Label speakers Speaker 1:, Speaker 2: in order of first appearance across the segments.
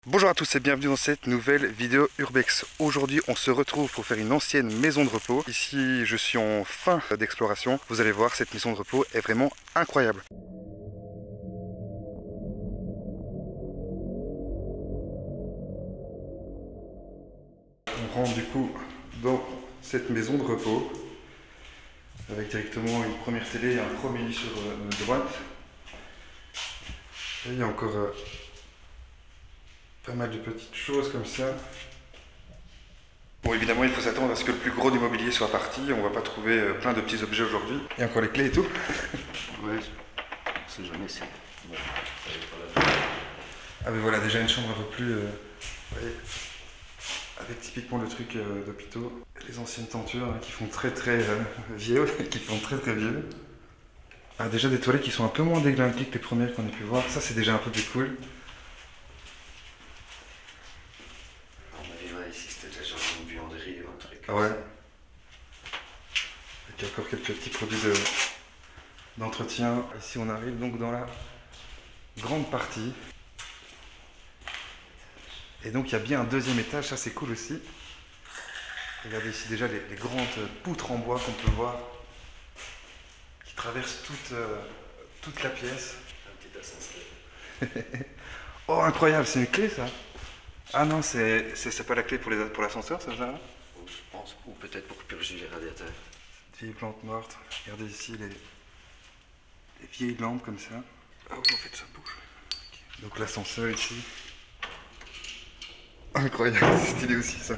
Speaker 1: Bonjour à tous et bienvenue dans cette nouvelle vidéo Urbex. Aujourd'hui on se retrouve pour faire une ancienne maison de repos. Ici je suis en fin d'exploration. Vous allez voir, cette maison de repos est vraiment incroyable. On rentre du coup dans cette maison de repos avec directement une première télé et un premier lit sur notre droite. Et il y a encore pas mal de petites choses comme ça. Bon, évidemment, il faut s'attendre à ce que le plus gros du mobilier soit parti. On va pas trouver plein de petits objets aujourd'hui. Il y a encore les clés et tout.
Speaker 2: Ouais, c'est jamais c'est. Ouais.
Speaker 1: Ah mais voilà, déjà une chambre un peu plus... vous voyez, avec typiquement le truc d'hôpitaux. Les anciennes tentures hein, qui font très vieux, qui font très vieux. Ah, déjà des toilettes qui sont un peu moins déglinguées que les premières qu'on a pu voir. Ça c'est déjà un peu plus cool.
Speaker 2: Ici c'était déjà genre une buanderie ou un truc.
Speaker 1: Ah ouais. Avec encore quelques petits produits d'entretien. Ici on arrive donc dans la grande partie. Et donc il y a bien un deuxième étage, ça c'est cool aussi. Regardez ici déjà les grandes poutres en bois qu'on peut voir. Qui traversent toute la pièce.
Speaker 2: Un petit ascenseur.
Speaker 1: Oh incroyable, c'est une clé ça? Ah non, c'est pas la clé pour l'ascenseur, ça là?
Speaker 2: Je pense, ou peut-être pour purger les radiateurs.
Speaker 1: Vieilles plantes mortes. Regardez ici les vieilles lampes comme ça. Ah oui, en fait ça bouge. Okay. Donc l'ascenseur ici. Incroyable, c'est stylé aussi ça.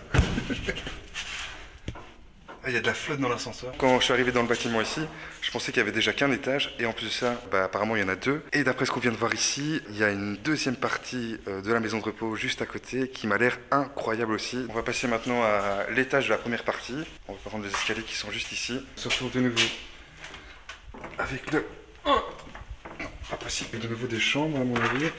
Speaker 1: Il y a de la flotte dans l'ascenseur. Quand je suis arrivé dans le bâtiment ici, je pensais qu'il y avait déjà qu'un étage. Et en plus de ça, apparemment il y en a deux. Et d'après ce qu'on vient de voir ici, il y a une deuxième partie de la maison de repos juste à côté qui m'a l'air incroyable aussi. On va passer maintenant à l'étage de la première partie. On va prendre les escaliers qui sont juste ici. On se retrouve de nouveau avec le... Oh non, pas possible. De nouveau des chambres à mon avis.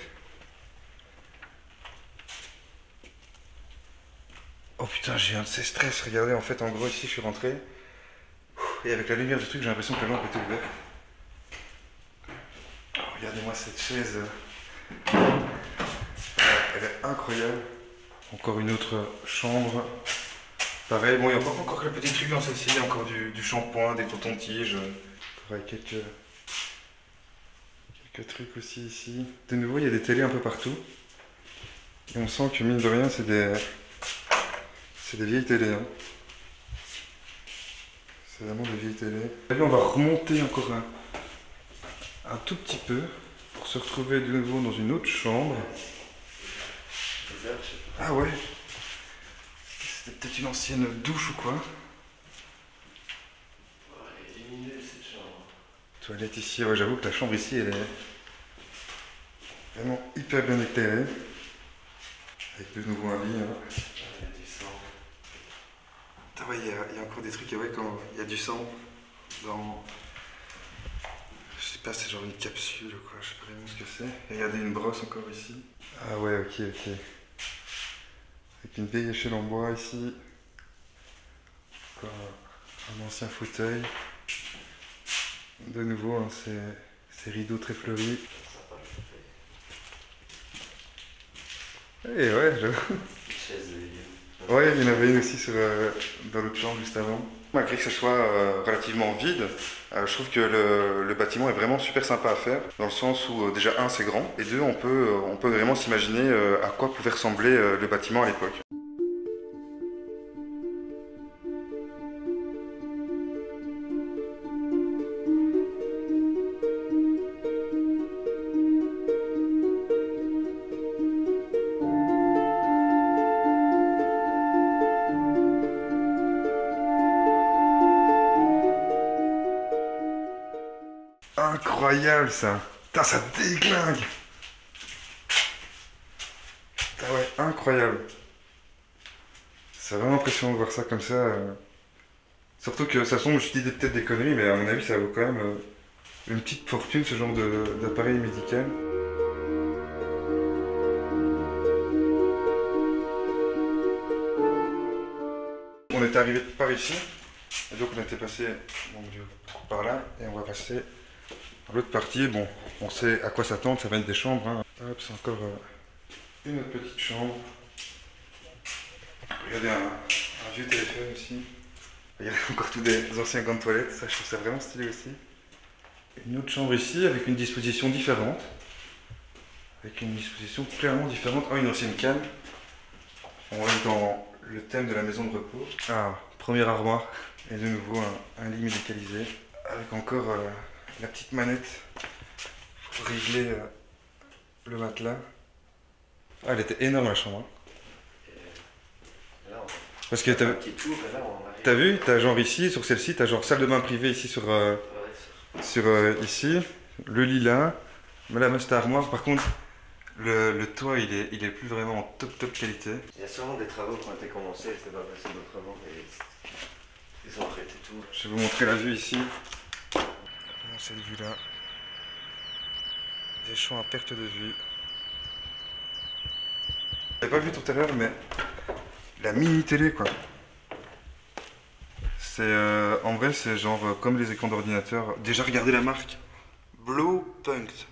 Speaker 1: Oh putain, j'ai un de ces stress. Regardez, en fait, en gros, ici, je suis rentré. Et avec la lumière du truc, j'ai l'impression que la lampe était ouverte. Oh, regardez-moi cette chaise. Elle est incroyable. Encore une autre chambre. Pareil, bon, il y a encore le petit truc dans celle-ci. Il y a encore du shampoing, des cotons-tiges. Pareil, quelques trucs aussi ici. De nouveau, il y a des télés un peu partout. Et on sent que, mine de rien, c'est des vieilles télés. Hein. C'est vraiment des vieilles télés. Et là, on va remonter encore un tout petit peu pour se retrouver de nouveau dans une autre chambre. Ah ouais. C'était peut-être une ancienne douche ou quoi.
Speaker 2: Elle est lumineuse cette chambre.
Speaker 1: Toilette ici. Ouais, j'avoue que la chambre ici, elle est vraiment hyper bien éclairée. Avec de nouveau un lit. Hein.
Speaker 2: Il y a du sang.
Speaker 1: Ah ouais, il y a encore des trucs, ouais, quand il y a du sang dans... Je sais pas, c'est genre une capsule ou quoi, je sais pas vraiment ce que c'est. Regardez, une brosse encore ici. Ah ouais, ok. Avec une vieille échelle en bois ici. Encore un ancien fauteuil. De nouveau, hein, ces rideaux très fleuris. Eh ouais, j'avoue.
Speaker 2: Chaise de vieux.
Speaker 1: Ouais, il y en avait une aussi dans l'autre chambre juste avant. Malgré que ce soit relativement vide, je trouve que le bâtiment est vraiment super sympa à faire, dans le sens où déjà un c'est grand, et deux on peut vraiment s'imaginer à quoi pouvait ressembler le bâtiment à l'époque. Incroyable ça! Putain, ça déglingue! Ah ouais, incroyable! C'est vraiment impressionnant de voir ça comme ça. Surtout que ça semble, je dis peut-être des conneries, mais à mon avis ça vaut quand même une petite fortune ce genre d'appareil médical. On était arrivé par ici, et donc on était passé mon Dieu, par là, et on va passer à l'autre partie. Bon, on sait à quoi s'attendre, ça va être des chambres. Hein. Hop, c'est encore Une autre petite chambre. Regardez un vieux téléphone aussi. Regardez encore tous des anciens gants de toilette, ça je trouve ça vraiment stylé aussi. Une autre chambre ici avec une disposition différente. Avec une disposition clairement différente. Oh, une ancienne canne. On reste dans le thème de la maison de repos. Ah, première armoire. Et de nouveau un lit médicalisé. Avec encore la petite manette pour régler le matelas. Ah, elle était énorme la chambre.
Speaker 2: Là,
Speaker 1: Parce que
Speaker 2: un petit tour, et là, on arrive.
Speaker 1: t'as vu, t'as genre ici, sur celle-ci, t'as genre salle de bain privée ici sur, ici, le lit là, mais là c'est armoire. Par contre, le toit il est plus vraiment en top qualité.
Speaker 2: Il y a sûrement des travaux qui ont été commencés, c'était pas possible autrement, et ils ont arrêté tout.
Speaker 1: Je vais vous montrer la vue ici. Cette vue là, des champs à perte de vue. J'avais pas vu tout à l'heure, mais la mini télé quoi. C'est en vrai c'est genre comme les écrans d'ordinateur. Déjà regardez la marque Blowpunkt.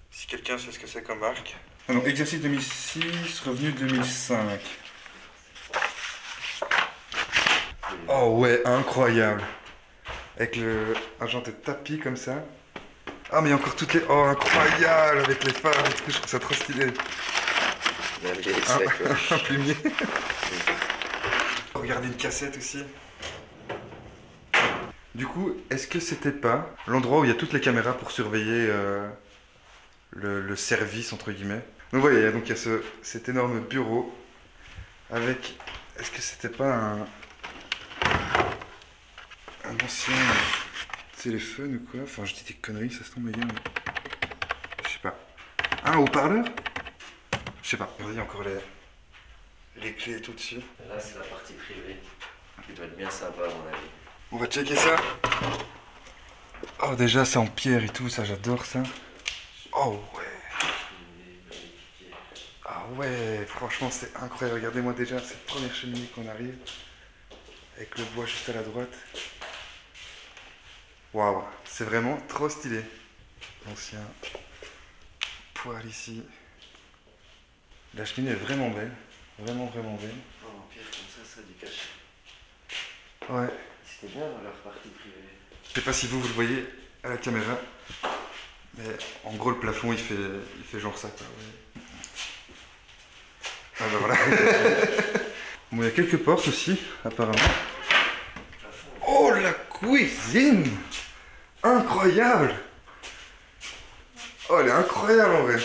Speaker 1: Si quelqu'un sait ce que c'est comme marque. Ah non, exercice 2006, revenu 2005. Oh ouais, incroyable. Avec le argenté de tapis comme ça. Ah mais il y a encore toutes les... Oh incroyable avec les phares et tout, je trouve ça trop stylé.
Speaker 2: Il y a des secs,
Speaker 1: Un plumier. Regardez une cassette aussi. Du coup, est-ce que c'était pas l'endroit où il y a toutes les caméras pour surveiller le service entre guillemets? Donc vous voyez, donc il y a cet énorme bureau avec... Est-ce que c'était pas un ancien téléphone ou quoi? Enfin je dis des conneries, ça se tombe les gars, mais... Je sais pas. Un haut-parleur? Je sais pas. Regardez, il y a encore les clés tout dessus.
Speaker 2: Là, c'est la partie privée, qui doit être bien sympa à mon avis.
Speaker 1: On va checker ça. Oh déjà c'est en pierre et tout, ça j'adore ça. Oh ouais. Ah ouais, franchement c'est incroyable. Regardez-moi déjà cette première cheminée qu'on arrive. Avec le bois juste à la droite. Waouh, c'est vraiment trop stylé. Ancien poêle ici. La cheminée est vraiment belle. Vraiment belle.
Speaker 2: Oh, en pierre comme ça a du cachet.
Speaker 1: Ouais.
Speaker 2: C'était bien dans leur partie privée.
Speaker 1: Je sais pas si vous le voyez à la caméra. Mais en gros le plafond il fait genre ça quoi. Ouais. Ah bah voilà. Bon il y a quelques portes aussi apparemment. Oh la cuisine! Incroyable! Oh elle est incroyable en vrai.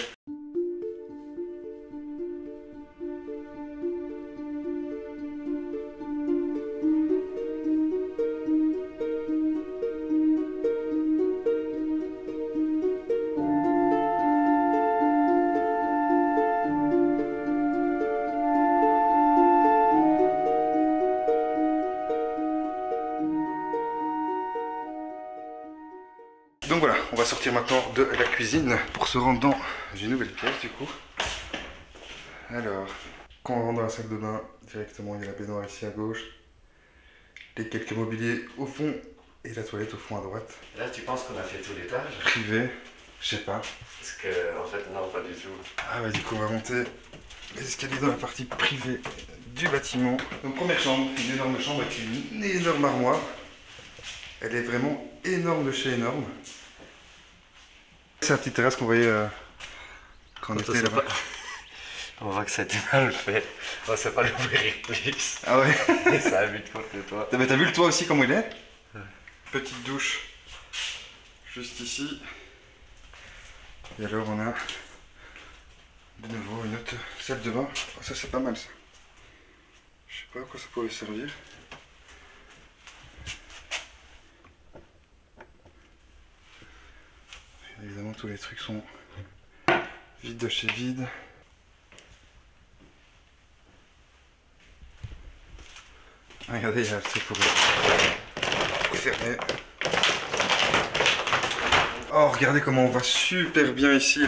Speaker 1: Donc voilà, on va sortir maintenant de la cuisine pour se rendre dans une nouvelle pièce du coup. Alors, quand on rentre dans la salle de bain, directement il y a la baignoire ici à gauche, les quelques mobiliers au fond et la toilette au fond à droite.
Speaker 2: Là, tu penses qu'on a fait tout l'étage?
Speaker 1: Privé, je sais pas.
Speaker 2: Parce que, en fait, non, pas du tout.
Speaker 1: Ah ouais, du coup on va monter les escaliers dans la partie privée du bâtiment. Donc première chambre, une énorme chambre avec une énorme armoire. Elle est vraiment énorme de chez énorme. C'est la petite terrasse qu'on voyait quand on était là-bas.
Speaker 2: On voit que ça a été mal fait. On sait pas l'ouvrir plus.
Speaker 1: Ah ouais.
Speaker 2: Et ça a vite contre le toit.
Speaker 1: T'as vu le toit aussi comment il est?
Speaker 2: Ouais.
Speaker 1: Petite douche juste ici. Et alors on a de nouveau une autre salle de bain. Oh, ça c'est pas mal ça. Je sais pas à quoi ça pourrait servir. Évidemment tous les trucs sont vides de chez vide. Regardez, il y a le truc pour fermer. Oh, regardez comment on voit super bien ici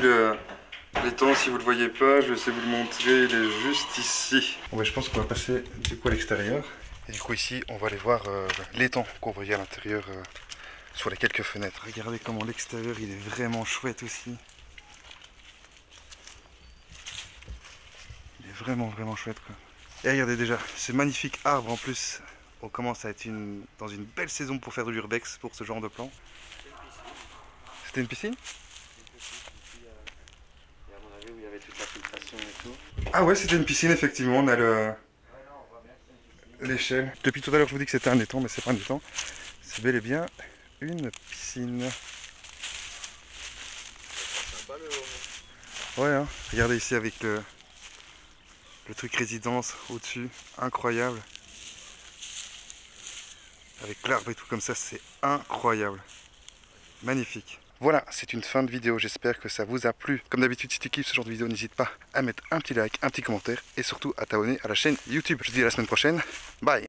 Speaker 1: l'étang. Si vous le voyez pas, je vais essayer de vous le montrer. Il est juste ici. Bon, ouais, je pense qu'on va passer du coup à l'extérieur. Et du coup ici, on va aller voir l'étang qu'on voyait à l'intérieur sur les quelques fenêtres. Regardez comment l'extérieur il est vraiment chouette aussi. vraiment vraiment chouette quoi. Et regardez déjà, ce magnifique arbre en plus. On commence à être dans une belle saison pour faire de l'urbex pour ce genre de plan. C'était une piscine?
Speaker 2: Et à mon avis, où il y avait toute la filtration et tout.
Speaker 1: Ah ouais, c'était une piscine effectivement, on a l'échelle. Depuis tout à l'heure je vous dis que c'était un étang, mais c'est pas un étang. C'est bel et bien une piscine. Ouais, hein. Regardez ici avec le truc résidence au-dessus, incroyable. Avec l'arbre et tout comme ça, c'est incroyable. Magnifique. Voilà, c'est une fin de vidéo, j'espère que ça vous a plu. Comme d'habitude, si tu kiffes ce genre de vidéo, n'hésite pas à mettre un petit like, un petit commentaire et surtout à t'abonner à la chaîne YouTube. Je te dis à la semaine prochaine, bye.